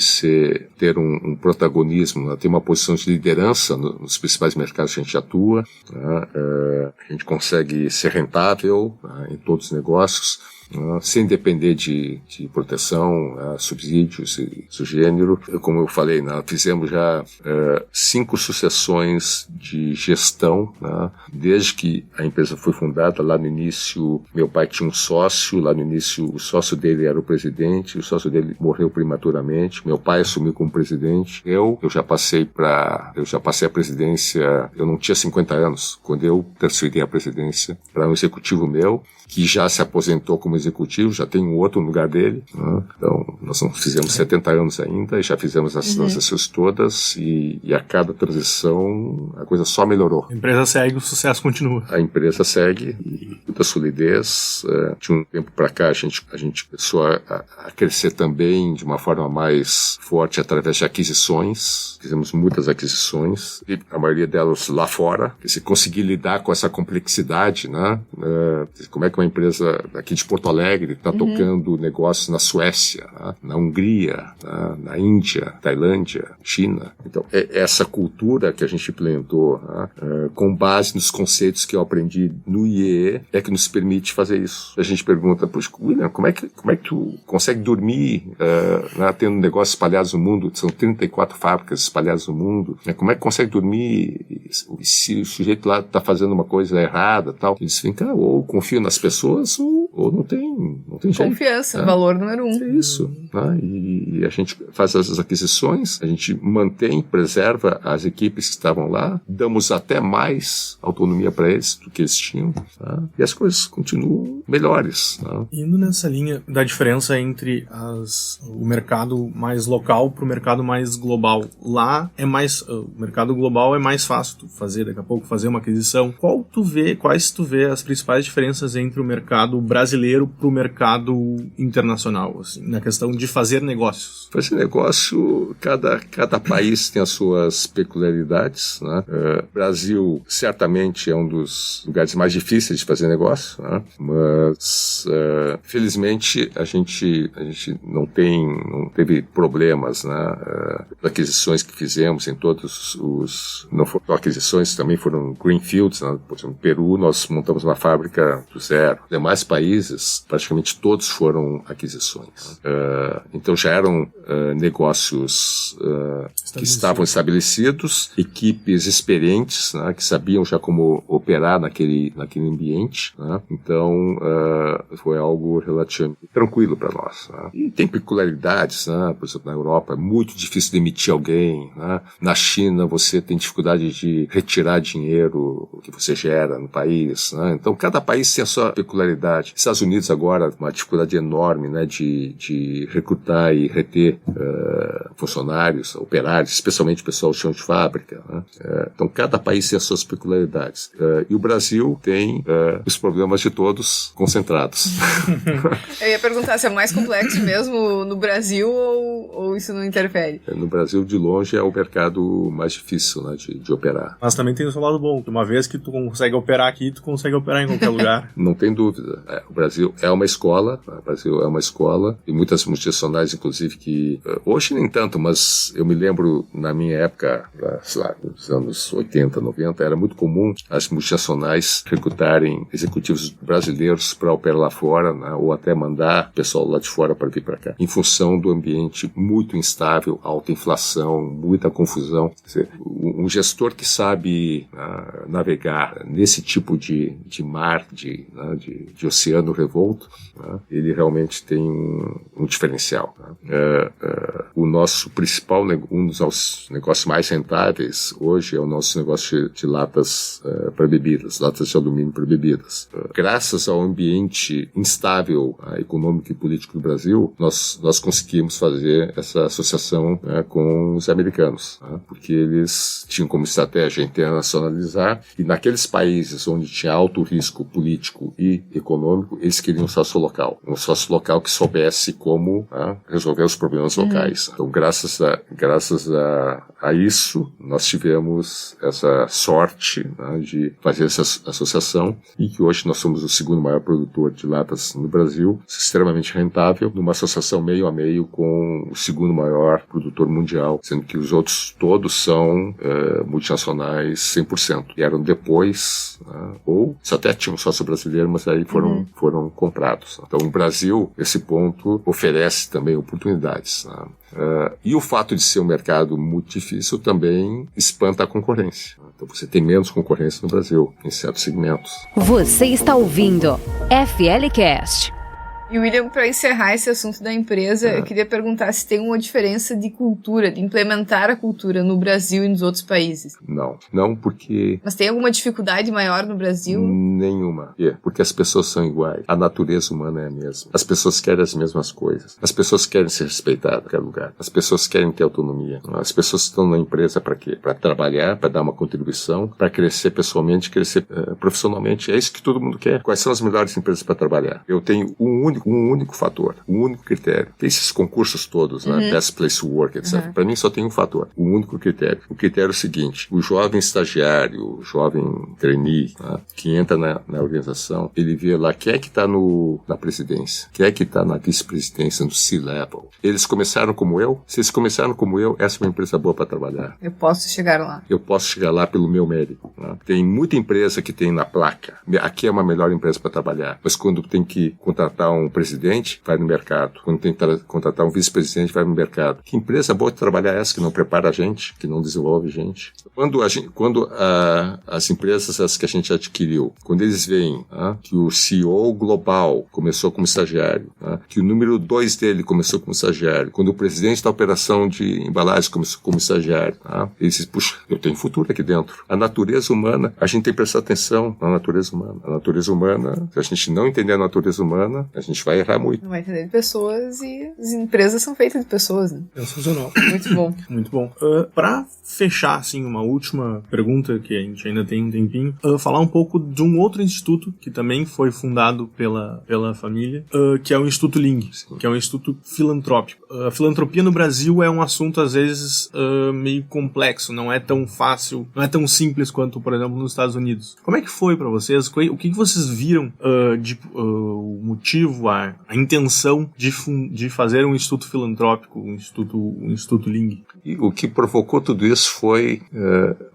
ter um protagonismo, né? Ter uma posição de liderança nos principais mercados que a gente atua, né? A gente consegue ser rentável, né? Em todos os negócios, sem depender de proteção, subsídios e do gênero. Como eu falei, fizemos já 5 sucessões de gestão, desde que a empresa foi fundada. Lá no início, meu pai tinha um sócio. Lá no início, o sócio dele era virou presidente, o sócio dele morreu prematuramente, meu pai assumiu como presidente, eu já passei a presidência, eu não tinha 50 anos, quando eu transferi a presidência para um executivo meu, que já se aposentou como executivo, já tem um outro no lugar dele, né? Então nós não fizemos 70 anos ainda, e já fizemos as transições todas, e a cada transição a coisa só melhorou. A empresa segue, o sucesso continua. A empresa segue, e muita solidez. De um tempo para cá a gente começou a crescer também de uma forma mais forte através de aquisições. Fizemos muitas aquisições, e a maioria delas lá fora. E se conseguir lidar com essa complexidade, né? Como é que uma empresa aqui de Porto Alegre está tocando negócios na Suécia, né? Na Hungria, né? Na Índia, Tailândia, China. Então, essa cultura que a gente implementou, né? Com base nos conceitos que eu aprendi no IEE, é que nos permite fazer isso. A gente pergunta, puxa, William, como é que tu consegue dormir né? Tendo negócios espalhados no mundo? São 34 fábricas espalhadas no mundo. Né? Como é que consegue dormir se o sujeito lá está fazendo uma coisa errada, tal? Eles ficam, ou confio nas pessoas ou não tem jeito. Confiança, né? Valor número 1. É isso. Né? E a gente faz as aquisições, a gente mantém, preserva as equipes que estavam lá, damos até mais autonomia para eles do que eles tinham, tá? E as coisas continuam melhores. Tá? Indo nessa linha da diferença entre o mercado mais local para o mercado mais global, lá o mercado global é mais fácil tu fazer, daqui a pouco fazer uma aquisição. Quais tu vê as principais diferenças entre o mercado brasileiro para o mercado internacional, assim, na questão de fazer negócios? Fazer negócio, cada país tem as suas peculiaridades, né? Brasil certamente é um dos lugares mais difíceis de fazer negócio, né? Mas felizmente a gente não teve problemas, né? As aquisições que fizemos em todos não foram aquisições, também foram greenfields, né? Por exemplo, no Peru nós montamos uma fábrica do zero. Os demais países, praticamente todos foram aquisições. Então já eram negócios que estavam estabelecidos, equipes experientes, né, que sabiam já como operar naquele ambiente, né? Então foi algo relativamente tranquilo para nós, né? E tem peculiaridades, né? Por exemplo, na Europa é muito difícil demitir alguém, né? Na China você tem dificuldade de retirar dinheiro que você gera no país, né? Então cada país tem a sua peculiaridade. Estados Unidos agora uma dificuldade enorme, né, de recrutar e reter funcionários, operários, especialmente pessoal de chão de fábrica, né? Então cada país tem as suas peculiaridades. E o Brasil tem os problemas de todos concentrados. Eu ia perguntar se é mais complexo mesmo no Brasil ou isso não interfere? No Brasil, de longe, é o mercado mais difícil, né, de operar. Mas também tem o seu lado bom. Uma vez que tu consegue operar aqui, tu consegue operar em qualquer lugar. Não tem dúvida. O Brasil é uma escola. O Brasil é uma escola. E muitas multinacionais, inclusive, que... Hoje nem tanto, mas eu me lembro, na minha época, sei lá, nos anos 80, 90, era muito comum as multinacionais recrutarem executivos brasileiros para operar lá fora, né, ou até mandar pessoal lá de fora para vir para cá, em função do ambiente muito instável, alta inflação, muita confusão. Quer dizer, um gestor que sabe navegar nesse tipo de mar, de oceano revolto, né, ele realmente tem um diferencial. Né? O nosso principal, um dos negócios mais rentáveis hoje é o nosso negócio de latas para bebidas, latas de alumínio para bebidas. Graças ao ambiente instável econômico e político do Brasil, nós conseguimos fazer essa associação, né, com os americanos, né, porque eles tinham como estratégia internacionalizar, e naqueles países onde tinha alto risco político e econômico, eles queriam um sócio local que soubesse como, né, resolver os problemas locais. Então, graças a isso, nós tivemos essa sorte, né, de fazer essa associação, e que hoje nós somos o segundo maior produtor de latas no Brasil, extremamente rentável, numa associação meio a meio com o segundo maior produtor mundial, sendo que os outros todos são multinacionais 100%. E eram depois, né, ou se até tinham sócio brasileiro, mas aí foram comprados. Então o Brasil, nesse ponto, oferece também oportunidades, né? E o fato de ser um mercado muito difícil também espanta a concorrência. Então você tem menos concorrência no Brasil, em certos segmentos. Você está ouvindo FLCast. E William, para encerrar esse assunto da empresa, eu queria perguntar se tem uma diferença de cultura, de implementar a cultura no Brasil e nos outros países. Não porque... Mas tem alguma dificuldade maior no Brasil? Nenhuma. Porque as pessoas são iguais. A natureza humana é a mesma. As pessoas querem as mesmas coisas. As pessoas querem ser respeitadas em qualquer lugar. As pessoas querem ter autonomia. As pessoas estão na empresa para quê? Para trabalhar, para dar uma contribuição, para crescer pessoalmente, crescer profissionalmente. É isso que todo mundo quer. Quais são as melhores empresas para trabalhar? Eu tenho um único fator, um único critério. Tem esses concursos todos, né? Best Place to Work, etc. Para mim só tem um fator, um único critério. O critério é o seguinte: o jovem estagiário, o jovem trainee, né, que entra na organização, ele vê lá quem é que está na presidência, quem é que está na vice-presidência, no C-level. Eles começaram como eu? Se eles começaram como eu, essa é uma empresa boa para trabalhar. Eu posso chegar lá. Eu posso chegar lá pelo meu mérito. Né? Tem muita empresa que tem na placa. Aqui é uma melhor empresa para trabalhar. Mas quando tem que contratar um presidente, vai no mercado. Quando tem que contratar um vice-presidente, vai no mercado. Que empresa boa de trabalhar é essa que não prepara a gente, que não desenvolve gente? Quando as empresas as que a gente adquiriu, quando eles veem que o CEO global começou como estagiário, que o número 2 dele começou como estagiário, quando o presidente da operação de embalagens começou como estagiário, eles dizem, puxa, eu tenho futuro aqui dentro. A natureza humana, a gente tem que prestar atenção na natureza humana. A natureza humana, se a gente não entender a natureza humana, a gente vai errar muito. Não vai entender de pessoas e as empresas são feitas de pessoas, né? Sensacional. Muito bom. Muito bom. Pra fechar, assim, uma última pergunta, que a gente ainda tem um tempinho, falar um pouco de um outro instituto que também foi fundado pela família, que é o Instituto Ling, que é um instituto filantrópico. A filantropia no Brasil é um assunto, às vezes, meio complexo, não é tão fácil, não é tão simples quanto, por exemplo, nos Estados Unidos. Como é que foi pra vocês? O que vocês viram o motivo, a intenção de fazer um instituto filantrópico, um instituto Ling? E o que provocou tudo isso foi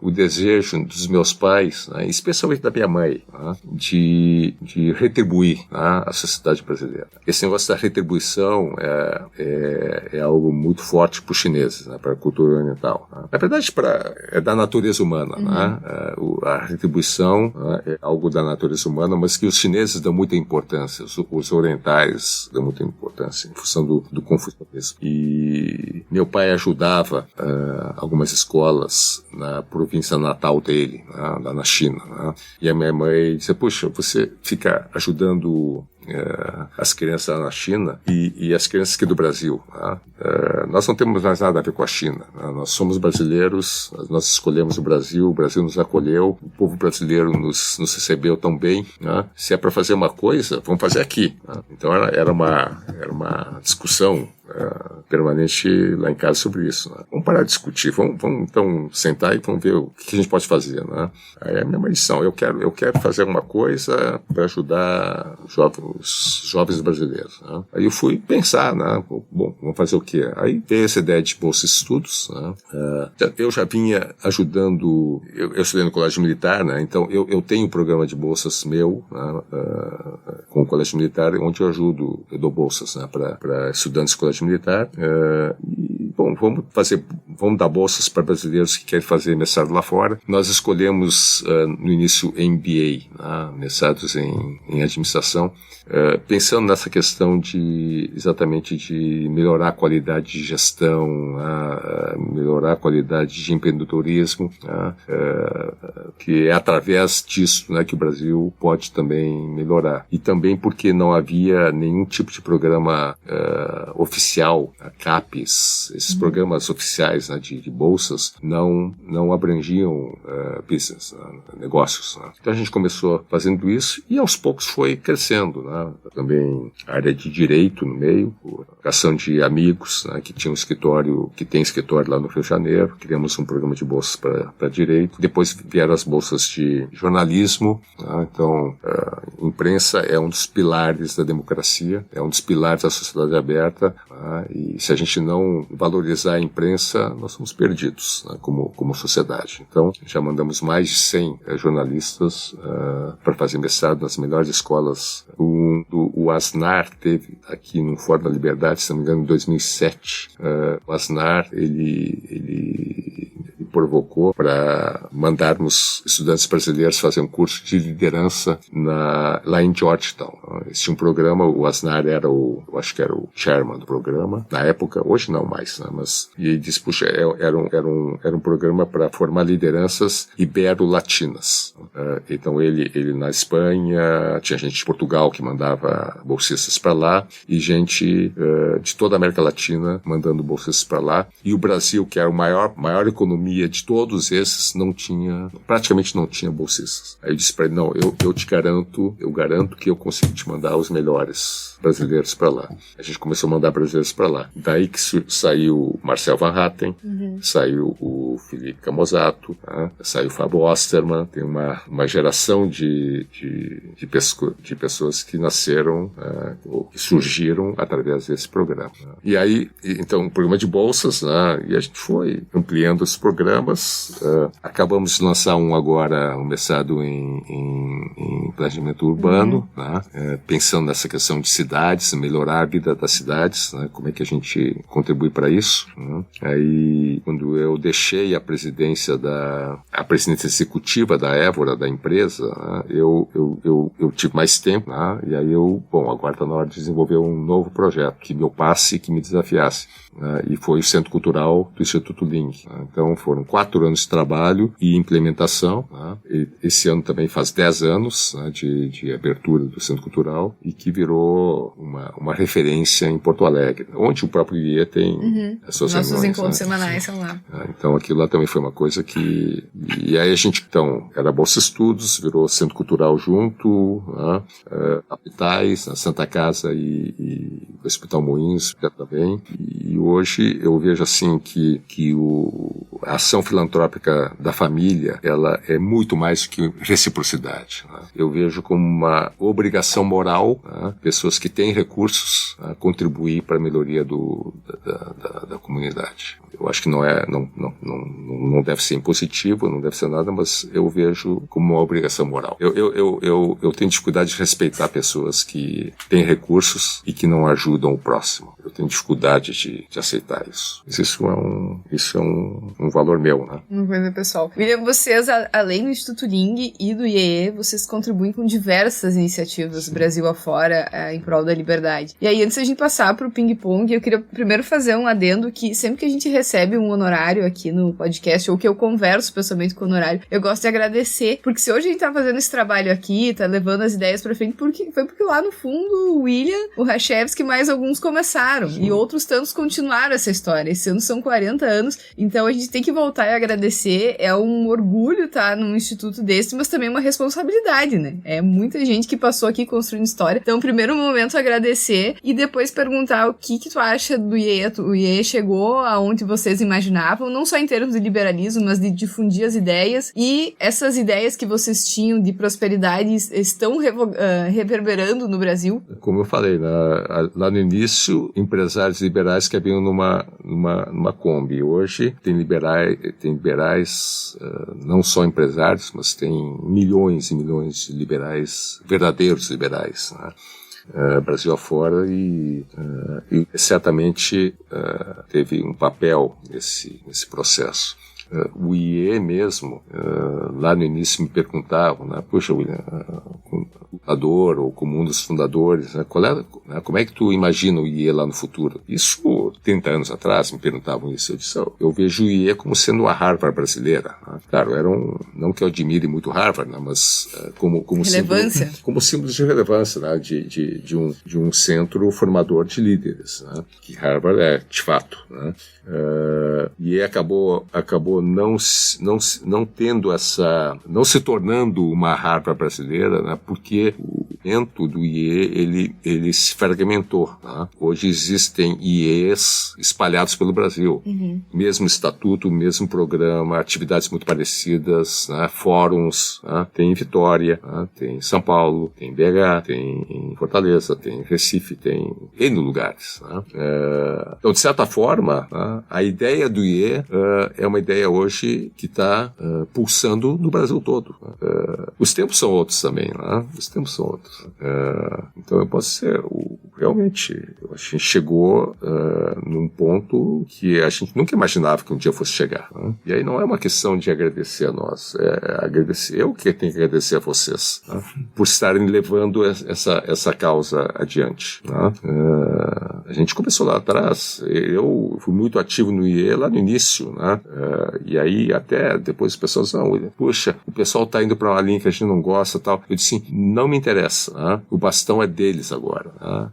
o desejo dos meus pais, né, especialmente da minha mãe, né, de retribuir, né, a sociedade brasileira. Esse negócio da retribuição é algo muito forte para os chineses, né, para a cultura oriental. Né. Na verdade, é da natureza humana. Né, a retribuição, né, é algo da natureza humana, mas que os chineses dão muita importância, os orientais dão muita importância em função do confucionismo. E meu pai ajudava algumas escolas na província natal dele, né, lá na China. Né, e a minha mãe disse, puxa, você fica ajudando as crianças na China e as crianças aqui do Brasil. Né? Nós não temos mais nada a ver com a China. Né? Nós somos brasileiros, nós escolhemos o Brasil nos acolheu, o povo brasileiro nos recebeu tão bem. Né? Se é para fazer uma coisa, vamos fazer aqui. Né? Então era uma discussão permanente lá em casa sobre isso. Né? Vamos parar de discutir, vamos então sentar e vamos ver o que a gente pode fazer. Né? Aí é a minha missão, eu quero fazer alguma coisa para ajudar os jovens brasileiros. Né? Aí eu fui pensar, né? Bom, vamos fazer o quê? Aí veio essa ideia de bolsa de estudos. Né? Eu já vinha ajudando, eu estudei no colégio militar, né? Então eu tenho um programa de bolsas meu, né? Com o colégio militar, onde eu dou bolsas, né? Para estudantes do colégio militar. E, bom, vamos dar bolsas para brasileiros que querem fazer mestrado lá fora. Nós escolhemos no início MBA, né? Mestrados em administração, pensando nessa questão exatamente de melhorar a qualidade de gestão, melhorar a qualidade de empreendedorismo, que é através disso, né, que o Brasil pode também melhorar. E também porque não havia nenhum tipo de programa oficial, a CAPES, esses programas oficiais, né, de bolsas, não abrangiam business, negócios. Né. Então a gente começou fazendo isso e aos poucos foi crescendo. Né. Também a área de direito no meio, ação de amigos, né, que tem escritório lá no Rio de Janeiro, criamos um programa de bolsas para direito. Depois vieram as bolsas de jornalismo. Né. Então imprensa é um dos pilares da democracia, é um dos pilares da sociedade aberta. E se a gente não valorizar a imprensa, nós somos perdidos, né, como sociedade. Então, já mandamos mais de 100 jornalistas para fazer mestrado nas melhores escolas. O Asnar teve aqui no Fórum da Liberdade, se não me engano, em 2007. O Asnar, ele provocou para mandarmos estudantes brasileiros fazer um curso de liderança lá em Georgetown. Existia um programa, o Aznar era eu acho que era o chairman do programa, na época, hoje não mais, né? Mas, e ele disse, puxa, era um programa para formar lideranças ibero-latinas. Então ele na Espanha, tinha gente de Portugal que mandava bolsistas para lá, e gente de toda a América Latina mandando bolsistas para lá, e o Brasil, que era a maior economia de todos esses, praticamente não tinha bolsistas. Aí eu disse para ele, não, eu garanto que eu consigo te mandar os melhores brasileiros para lá. A gente começou a mandar brasileiros para lá. Daí que saiu Marcel Van Hatten, saiu o Felipe Camozato, saiu o Fábio Osterman, tem uma geração de pessoas que nasceram, ou que surgiram através desse programa. E aí, então, um programa de bolsas, e a gente foi ampliando os programas. Acabamos de lançar um mestrado em planejamento urbano, pensando nessa questão de cidades, melhorar a vida das cidades, como é que a gente contribui para isso. Aí, quando eu deixei a presidência executiva da Évora, da empresa, eu tive mais tempo, e aí agora está na hora de desenvolver um novo projeto que me opasse, que me desafiasse. E foi o Centro Cultural do Instituto Link. Então foram 4 anos de trabalho e implementação. Esse ano também faz 10 anos de abertura do Centro Cultural, e que virou uma referência em Porto Alegre, onde o próprio IE tem as suas nossos reuniões, encontros semanais são lá. Então aquilo lá também foi uma coisa que... E aí a gente, então, era Bolsa Estudos, virou Centro Cultural junto, Capitais, a Santa Casa e o Hospital Moinhos também. E hoje eu vejo assim que a ação filantrópica da família, ela é muito mais que reciprocidade. Eu vejo como uma obrigação moral, pessoas que têm recursos, contribuir para a melhoria da comunidade. Eu acho que não deve ser impositivo, não deve ser nada, mas eu vejo como uma obrigação moral. Eu tenho dificuldade de respeitar pessoas que têm recursos e que não ajudam o próximo. Eu tenho dificuldade de aceitar isso. Isso é um valor meu, né? Uma coisa pessoal. William, vocês, além do Instituto Ling e do IEE, vocês contribuem com diversas iniciativas Brasil afora em prol da liberdade. E aí, antes da gente passar pro ping-pong, eu queria primeiro fazer um adendo que sempre que a gente recebe um honorário aqui no podcast, ou que eu converso pessoalmente com o honorário, eu gosto de agradecer, porque se hoje a gente tá fazendo esse trabalho aqui, tá levando as ideias pra frente, foi porque lá no fundo o William, o Rachevski, mais alguns começaram, e outros tantos continuaram essa história. Esse ano são 40 anos, então a gente tem que voltar e agradecer. É um orgulho estar num instituto desse, mas também uma responsabilidade, né? É muita gente que passou aqui construindo história. Então, primeiro momento, agradecer e depois perguntar o que tu acha do IE. O IE chegou aonde vocês imaginavam, não só em termos de liberalismo, mas de difundir as ideias, e essas ideias que vocês tinham de prosperidade estão reverberando no Brasil? Como eu falei, lá no início, empresários liberais cabiam numa Kombi. Hoje tem liberais, não só empresários, mas tem milhões e milhões de liberais, verdadeiros liberais, Brasil afora, e certamente teve um papel nesse processo. O IE mesmo, lá no início me perguntavam, puxa, William, fundador ou como um dos fundadores, como é que tu imagina o IE lá no futuro? Isso 30 anos atrás me perguntavam isso. Eu disse, eu vejo o IE como sendo a Harvard brasileira. Claro, não que eu admire muito Harvard, mas como relevância. Como símbolo de relevância, de um centro formador de líderes, que Harvard é, de fato. E acabou não se tornando uma Harvard brasileira, porque o evento do IE ele se fragmentou. Hoje existem IEs espalhados pelo Brasil, mesmo estatuto, mesmo programa, atividades muito parecidas, fóruns, tem em Vitória, tem em São Paulo, tem em BH, tem em Fortaleza, tem em Recife, tem em N lugares. Então, de certa forma, a ideia do IE é uma ideia hoje que está pulsando no Brasil todo. Os tempos são outros também, Os tempos são outros. Então eu posso ser realmente, a gente chegou num ponto que a gente nunca imaginava que um dia fosse chegar. Né? E aí não é uma questão de agradecer a nós, é agradecer, eu que tenho que agradecer a vocês, né? Por estarem levando essa causa adiante. Né? A gente começou lá atrás, eu fui muito ativo no IE lá no início, né? E aí até depois as pessoas, puxa, o pessoal está indo para uma linha que a gente não gosta, tal. Eu disse, não me interessa, né? O bastão é deles agora. Né?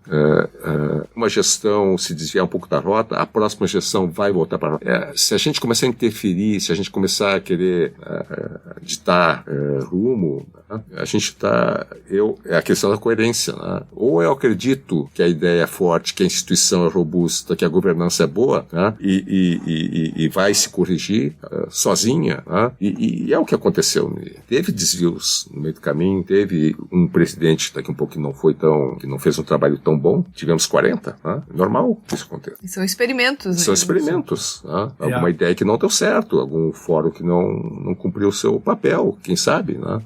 Uma gestão se desviar um pouco da rota, a próxima gestão vai voltar para a rota. Se a gente começar a interferir, se a gente começar a querer ditar rumo, né? A gente está... É a questão da coerência. Né? Ou eu acredito que a ideia é forte, que a instituição é robusta, que a governança é boa, né? E vai se corrigir sozinha. Né? E é o que aconteceu. Teve desvios no meio do caminho, teve um presidente daqui um pouco que não fez um trabalho tão bom, tivemos 40, né? Normal que isso aconteça. São experimentos, né? São experimentos. Né? Alguma ideia que não deu certo, algum fórum que não cumpriu o seu papel, quem sabe, né?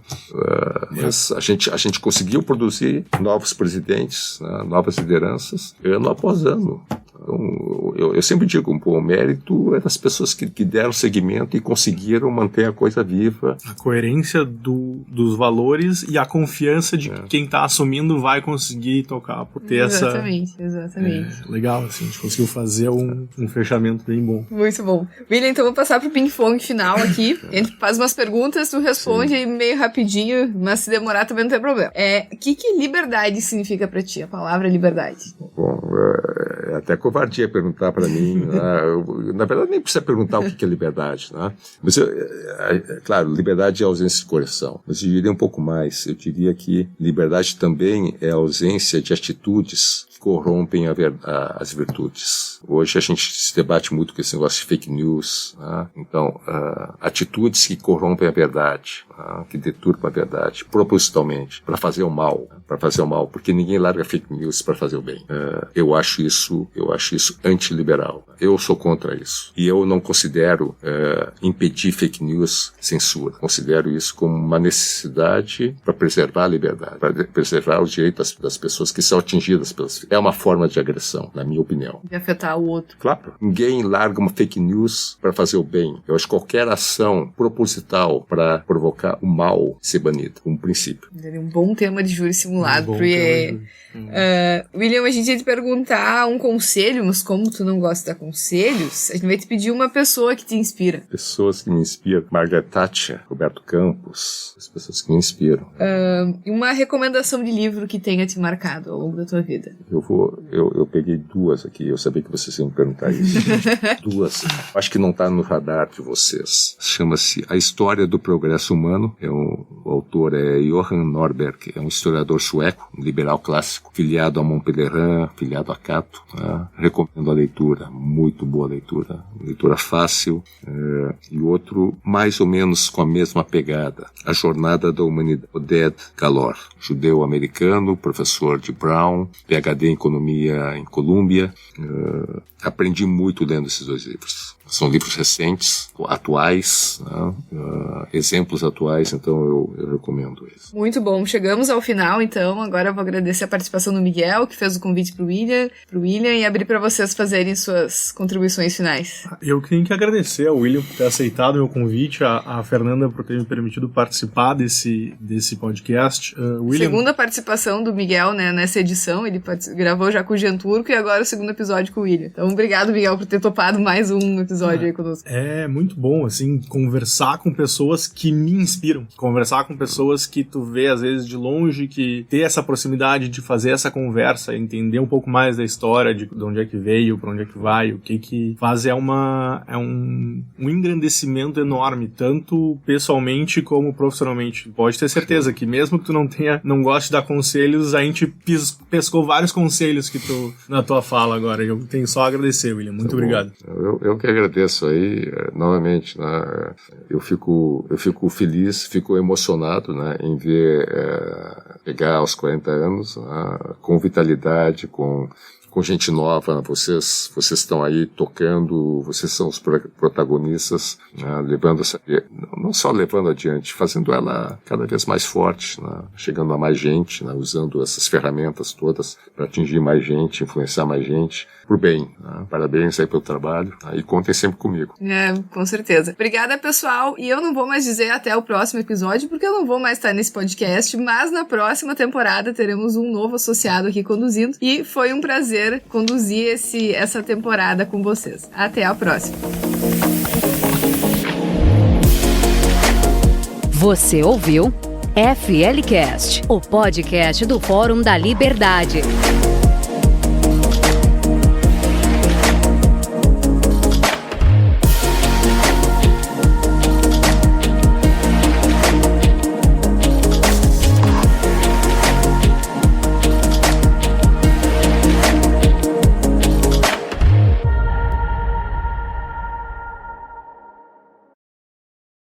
Mas a gente conseguiu produzir novos presidentes, né? Novas lideranças, ano após ano. Então, eu sempre digo, o mérito é das pessoas que deram seguimento e conseguiram manter a coisa viva. A coerência dos valores e a confiança de que quem está assumindo vai conseguir tocar, por ter exatamente. Legal, assim, a gente conseguiu fazer um fechamento bem bom. Muito bom. William, então vou passar pro ping-pong final aqui. A gente faz umas perguntas, tu responde aí meio rapidinho, mas se demorar também não tem problema. O que liberdade significa pra ti, a palavra liberdade? Bom, é até covardia perguntar para mim. Né? Na verdade, nem precisa perguntar o que é liberdade. Né? Mas, claro, liberdade é ausência de coerção. Mas eu diria um pouco mais. Eu diria que liberdade também é a ausência de atitudes que corrompem as virtudes. Hoje a gente se debate muito com esse negócio de fake news. Né? Então, atitudes que corrompem a verdade, né? Que deturpam a verdade, propositalmente, para fazer o mal, porque ninguém larga fake news para fazer o bem. Eu acho isso antiliberal. Eu sou contra isso. E eu não considero impedir fake news censura. Considero isso como uma necessidade para preservar a liberdade, para preservar os direitos das pessoas que são atingidas pelas... É uma forma de agressão, na minha opinião. De afetar o outro. Claro. Ninguém larga uma fake news para fazer o bem. Eu acho que qualquer ação proposital para provocar o mal ser banida, como princípio. Um bom tema de júri simulado pro IE. William, a gente ia te perguntar um conselho, mas como tu não gosta de conselhos, a gente vai te pedir uma pessoa que te inspira. Pessoas que me inspiram. Margaret Thatcher, Roberto Campos, as pessoas que me inspiram. Uma recomendação de livro que tenha te marcado ao longo da tua vida. Eu peguei duas aqui, eu sabia que vocês iam me perguntar isso. Duas. Acho que não está no radar de vocês. Chama-se A História do Progresso Humano. O autor é Johan Norberg, é um historiador sueco, um liberal clássico, filiado a Montpellier, filiado a Cato. Né? Recomendo a leitura, muito boa leitura fácil. E outro, mais ou menos com a mesma pegada, A Jornada da Humanidade, Oded Galor, judeu-americano, professor de Brown, PhD em Economia em Colômbia. Aprendi muito lendo esses dois livros. São livros recentes, atuais, né? Exemplos atuais, então eu recomendo isso. Muito bom, chegamos ao final, então agora eu vou agradecer a participação do Miguel, que fez o convite pro William, e abrir para vocês fazerem suas contribuições finais. Eu tenho que agradecer ao William por ter aceitado o meu convite, a Fernanda por ter me permitido participar desse podcast. William... Segunda participação do Miguel, né, nessa edição, ele gravou já com o Jean Turco e agora o segundo episódio com o William. Então obrigado, Miguel, por ter topado mais um episódio aí conosco. É muito bom, assim, conversar com pessoas que me inspiram, conversar com pessoas que tu vê às vezes de longe, que ter essa proximidade de fazer essa conversa, entender um pouco mais da história, de onde é que veio, pra onde é que vai, o que faz um engrandecimento enorme, tanto pessoalmente como profissionalmente. Pode ter certeza que mesmo que tu não goste de dar conselhos, a gente pescou vários conselhos que tu, na tua fala agora. Eu tenho só a agradecer, William. Muito obrigado. Eu que agradeço aí, novamente, né? Eu fico feliz, fico emocionado, né, em ver pegar aos 40 anos, né, com vitalidade, com com gente nova, vocês estão aí tocando, vocês são os protagonistas, né, levando não só levando adiante, fazendo ela cada vez mais forte, né, chegando a mais gente, né, usando essas ferramentas todas para atingir mais gente, influenciar mais gente, por bem. Né. Parabéns aí pelo trabalho, né, e contem sempre comigo. Com certeza. Obrigada, pessoal, e eu não vou mais dizer até o próximo episódio, porque eu não vou mais estar nesse podcast, mas na próxima temporada teremos um novo associado aqui conduzindo, e foi um prazer conduzir essa temporada com vocês. Até a próxima. Você ouviu FLCast, o podcast do Fórum da Liberdade.